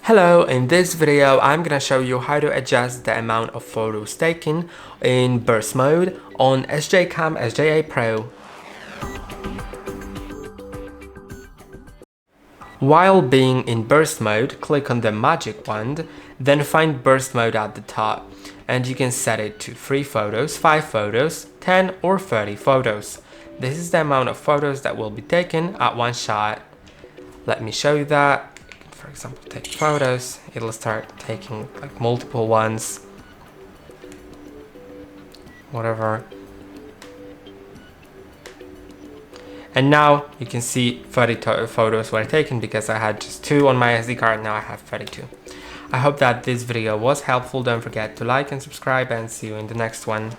Hello, in this video I'm gonna show you how to adjust the amount of photos taken in burst mode on SJCAM SJ8 PRO. While being in burst mode, click on the magic wand, then find burst mode at the top, and you can set it to 3 photos, 5 photos, 10 or 30 photos. This is the amount of photos that will be taken at one shot. Let me show you that. For example, take photos, it'll start taking like multiple ones, whatever. And now you can see 30 photos were taken because I had just 2 on my SD card, now I have 32. I hope that this video was helpful. Don't forget to like and subscribe, and see you in the next one.